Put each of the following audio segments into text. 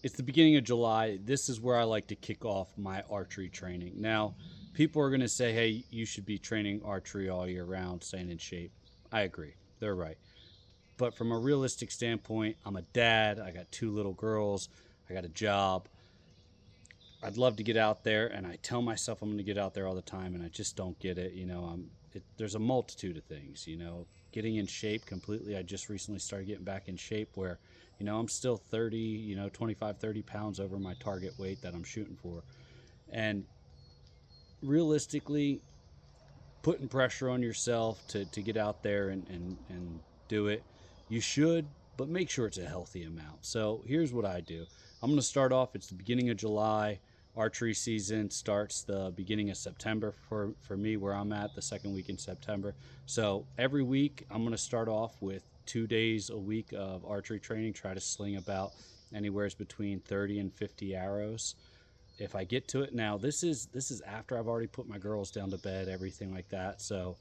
it's the beginning of July. This is where I like to kick off my archery training. Now, people are going to say, hey, you should be training archery all year round, staying in shape. I agree. They're right. But from a realistic standpoint, I'm a dad. I got 2 little girls. I got a job. I'd love to get out there, and I tell myself I'm going to get out there all the time, and I just don't get it. There's a multitude of things, getting in shape completely. I just recently started getting back in shape where, I'm still 30, 25, 30 pounds over my target weight that I'm shooting for. And realistically, putting pressure on yourself to get out there and do it, you should, but make sure it's a healthy amount. So here's what I do. I'm going to start off, it's the beginning of July. Archery season starts the beginning of September for me, where I'm at, the second week in September. So every week I'm going to start off with 2 days a week of archery training, try to sling about anywhere between 30 and 50 arrows if I get to it. Now this is after I've already put my girls down to bed, everything like that. So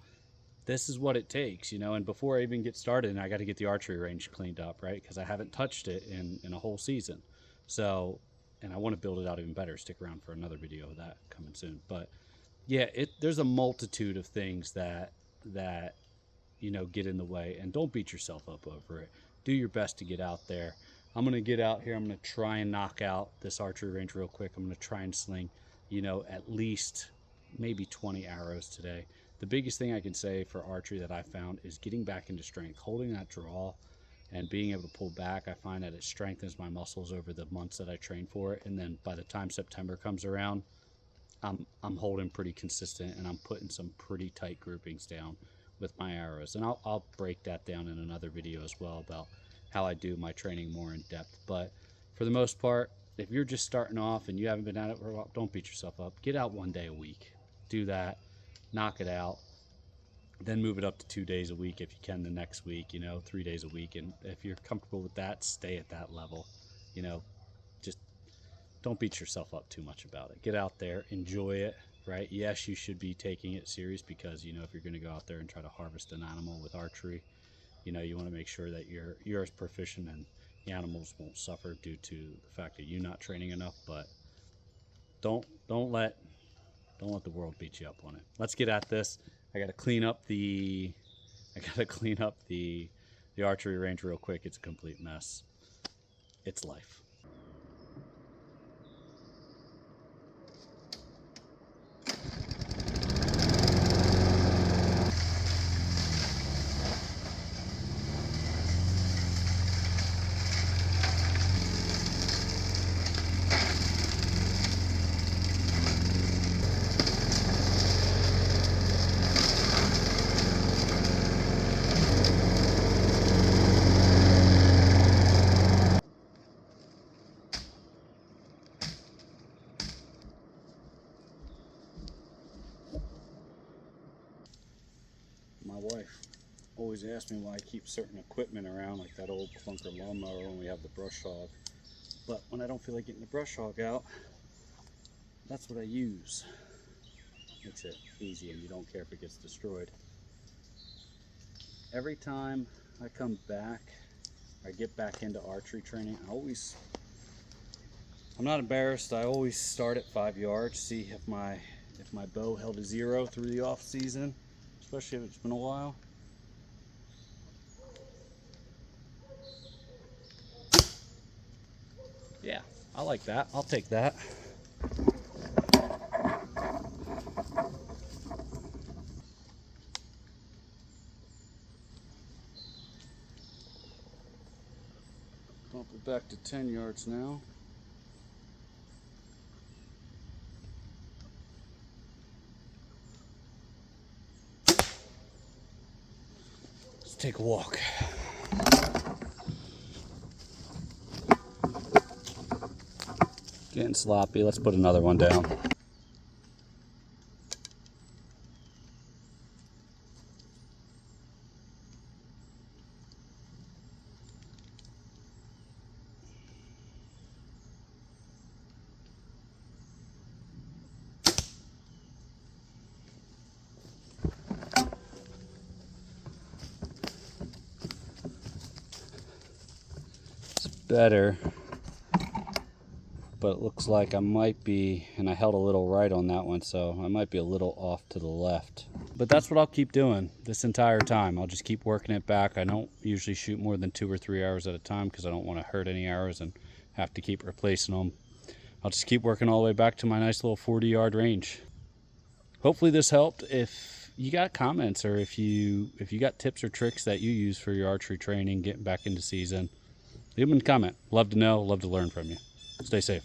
this is what it takes, and before I even get started, I got to get the archery range cleaned up, right? Because I haven't touched it in a whole season. So, and I want to build it out even better. Stick around for another video of that coming soon. But yeah, there's a multitude of things that get in the way, and don't beat yourself up over it. Do your best to get out there. I'm going to get out here. I'm going to try and knock out this archery range real quick. I'm going to try and sling, at least maybe 20 arrows today. The biggest thing I can say for archery that I found is getting back into strength, holding that draw and being able to pull back. I find that it strengthens my muscles over the months that I train for it. And then by the time September comes around, I'm holding pretty consistent, and I'm putting some pretty tight groupings down with my arrows. And I'll break that down in another video as well about how I do my training more in depth. But for the most part, if you're just starting off and you haven't been at it for a while, don't beat yourself up. Get out 1 day a week. Do that. Knock it out. Then move it up to 2 days a week if you can the next week, 3 days a week. And if you're comfortable with that, stay at that level. Just don't beat yourself up too much about it. Get out there, enjoy it, right? Yes, you should be taking it serious because, if you're going to go out there and try to harvest an animal with archery, you want to make sure that you're as proficient and the animals won't suffer due to the fact that you're not training enough. But don't let the world beat you up on it. Let's get at this. I got to clean up the archery range real quick. It's a complete mess. It's life. My wife always asks me why I keep certain equipment around, like that old clunker lawnmower when we have the brush hog. But when I don't feel like getting the brush hog out, that's what I use. Makes it easy, and you don't care if it gets destroyed. Every time I come back, I get back into archery training, I'm not embarrassed. I always start at 5 yards, see if my bow held a 0 through the off season, especially if it's been a while. Yeah, I like that. I'll take that. Bump it back to 10 yards now. Let's take a walk. Getting sloppy. Let's put another one down. It's better but it looks like I might be, and I held a little right on that one, so I might be a little off to the left. But that's what I'll keep doing this entire time. I'll just keep working it back. I don't usually shoot more than 2 or 3 arrows at a time because I don't want to hurt any arrows and have to keep replacing them. I'll just keep working all the way back to my nice little 40-yard range. Hopefully this helped. If you got comments, or if you got tips or tricks that you use for your archery training, getting back into season, leave them in the comment. Love to know, love to learn from you. Stay safe.